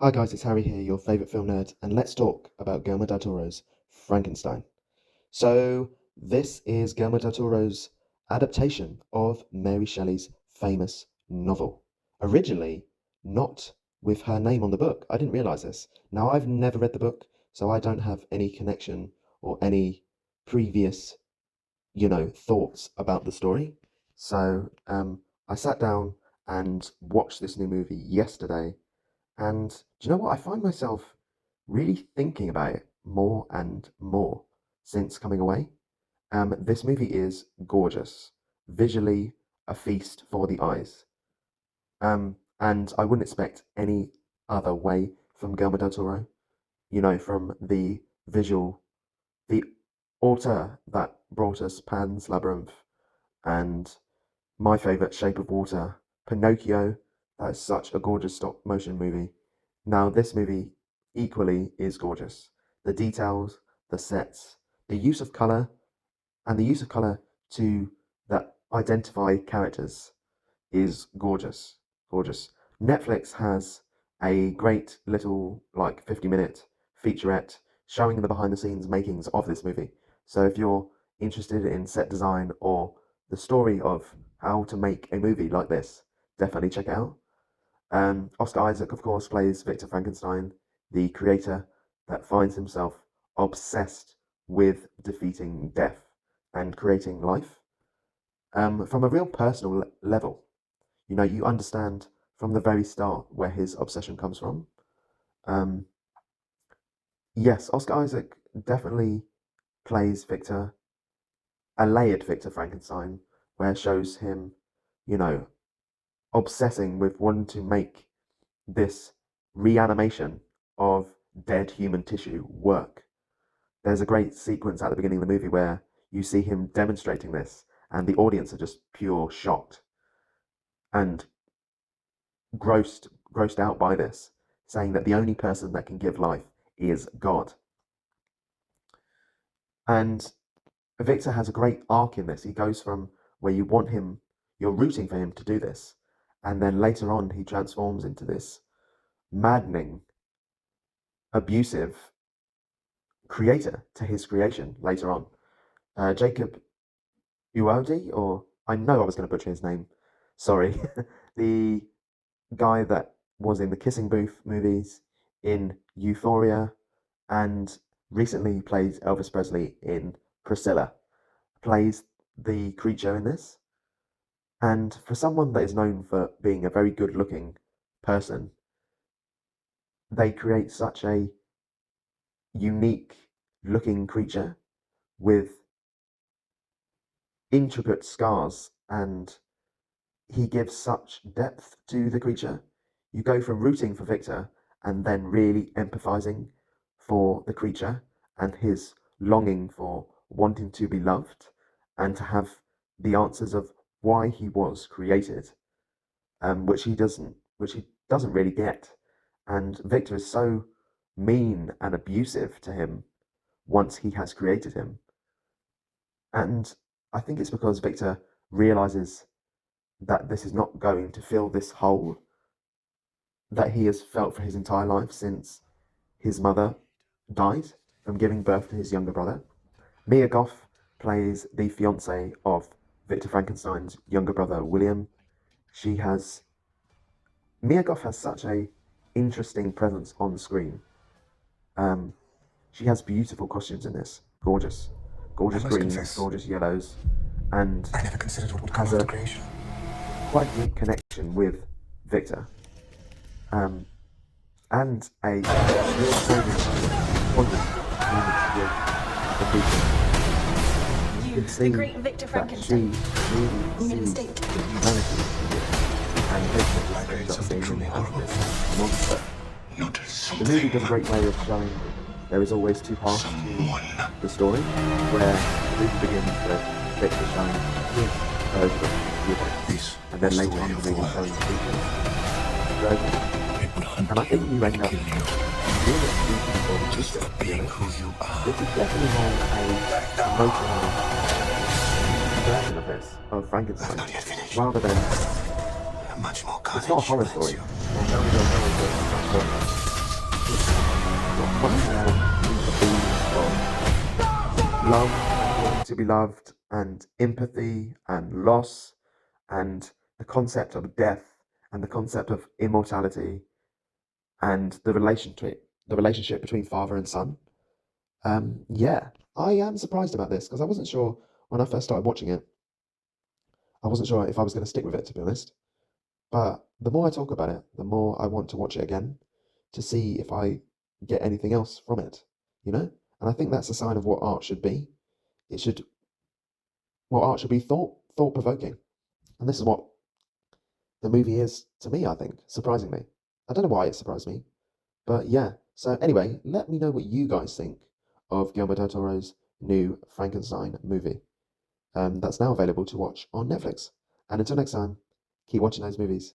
Hi guys, it's Harry here, your favourite film nerd, and let's talk about Guillermo del Toro's Frankenstein. So, this is Guillermo del Toro's adaptation of Mary Shelley's famous novel. Originally, not with her name on the book. I didn't realise this. Now, I've never read the book, so I don't have any connection or any previous, thoughts about the story. So, I sat down and watched this new movie yesterday, and do you know what? I find myself really thinking about it more and more since coming away. This movie is gorgeous, visually a feast for the eyes. And I wouldn't expect any other way from Guillermo del Toro. From the visual, the auteur that brought us Pan's Labyrinth and my favorite, Shape of Water, Pinocchio. That is such a gorgeous stop motion movie. Now, this movie equally is gorgeous. The details, the sets, the use of color, and the use of color to that identify characters is gorgeous. Gorgeous. Netflix has a great little, like, 50-minute featurette showing the behind the scenes makings of this movie. So if you're interested in set design or the story of how to make a movie like this, definitely check it out. Oscar Isaac, of course, plays Victor Frankenstein, the creator that finds himself obsessed with defeating death and creating life. From a real personal level, you understand from the very start where his obsession comes from. Um, yes, Oscar Isaac definitely plays Victor, a layered Victor Frankenstein, where it shows him, you know, obsessing with wanting to make this reanimation of dead human tissue work. There's a great sequence at the beginning of the movie where you see him demonstrating this, and the audience are just pure shocked and grossed out by this, saying that the only person that can give life is God. And Victor has a great arc in this. He goes from where you're rooting for him to do this, and then later on he transforms into this maddening, abusive creator to his creation later on. Jacob Uodi, or I know I was going to butcher his name, sorry, the guy that was in the Kissing Booth movies, in Euphoria, and recently plays Elvis Presley in Priscilla, plays the creature in this. And for someone that is known for being a very good looking person, they create such a unique looking creature with intricate scars, and he gives such depth to the creature. You go from rooting for Victor and then really empathizing for the creature and his longing for wanting to be loved and to have the answers of why he was created, which he doesn't really get. And Victor is so mean and abusive to him once he has created him. And I think it's because Victor realizes that this is not going to fill this hole that he has felt for his entire life since his mother died from giving birth to his younger brother. Mia Goth plays the fiance of Victor Frankenstein's younger brother, William. Mia Goth has such a interesting presence on screen. She has beautiful costumes in this, gorgeous, gorgeous greens, confess, gorgeous yellows, and I never considered what would come has after a creation. quite deep connection with Victor, and a real poignant moment with the people. You can see the great Victor Frankenstein. That she really sees the humanity in it, and Victor ends up seeing him as this monster. The movie does a great way of showing there is always two parts to the story, where the movie begins with Victor showing his version of the events, and then later on the movie showing the creature's version. And I think you end up being Just being who you are. This is definitely more a emotional version of this, of Frankenstein, Not yet finished. rather than Much more it's not a horror carnage story. awaits It's not a horror story. love and wanting to be loved, and empathy and loss, and the concept of death, and the concept of immortality, and the relationship between father and son. Yeah, I am surprised about this because I wasn't sure when I first started watching it. I wasn't sure if I was going to stick with it, to be honest. But the more I talk about it, the more I want to watch it again to see if I get anything else from it, you know? And I think that's a sign of what art should be. It should, well, art should be thought provoking. And this is what the movie is to me, I think, surprisingly. I don't know why it surprised me, but yeah. So anyway, let me know what you guys think of Guillermo del Toro's new Frankenstein movie. That's now available to watch on Netflix. And until next time, keep watching those movies.